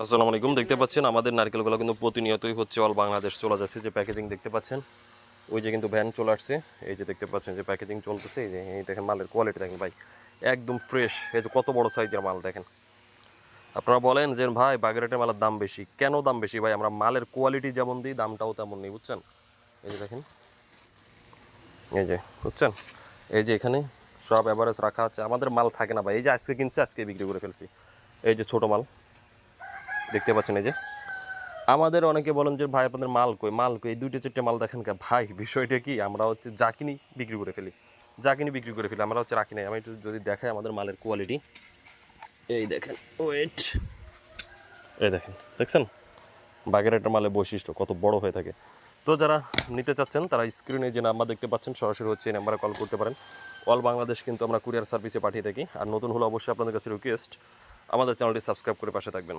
আসসালামু আলাইকুম। দেখতে পাচ্ছেন আমাদের নারকেলগুলো কিন্তু প্রতিনিয়তই হচ্ছে অল বাংলাদেশ চলে যাচ্ছে। যে প্যাকেজিং দেখতে পাচ্ছেন, ওই যে কিন্তু ভ্যান চলে আসছে। এই যে দেখতে পাচ্ছেন যে প্যাকেজিং চলতেছে। এই যে এই দেখেন মালের কোয়ালিটি দেখেন ভাই, একদম ফ্রেশ। এই যে কত বড় সাইজের মাল দেখেন। আপনারা বলেন যে ভাই বাগেরহাটের মালের দাম বেশি, কেন দাম বেশি ভাই? আমরা মালের কোয়ালিটি যেমন দিই দামটাও তেমন নেই, বুঝছেন? এই যে দেখেন, এই যে বুঝছেন, এই যে এখানে সব অ্যাভারেজ রাখা আছে। আমাদের মাল থাকে না ভাই, এই যে আজকে কিনছে আজকে বিক্রি করে ফেলছি। এই যে ছোটো মাল দেখতে পাচ্ছেন, এই যে আমাদের অনেকে বলেন যে ভাই আপনাদের মাল কই, মাল কই, এই দুইটা চারটে মাল দেখেন কে ভাই? বিষয়টা কি, আমরা হচ্ছে যা কিনি বিক্রি করে ফেলি, যা কিনি বিক্রি করে ফেলি, আমরা হচ্ছে রাখি নাই। আমি একটু যদি দেখাই আমাদের মালের কোয়ালিটি, এই দেখেন, ওয়েট, এই দেখেন, দেখছেন বাগেরহাটের মালের বৈশিষ্ট্য কত বড় হয়ে থাকে। তো যারা নিতে চাচ্ছেন তারা স্ক্রিনে যে নাম্বার দেখতে পাচ্ছেন সরাসরি হচ্ছে এই নাম্বারে কল করতে পারেন। অল বাংলাদেশ কিন্তু আমরা কুরিয়ার সার্ভিসে পাঠিয়ে থাকি। আর নতুন হলে অবশ্যই আপনাদের কাছে রিকোয়েস্ট, আমাদের চ্যানেলটি সাবস্ক্রাইব করে পাশে থাকবেন।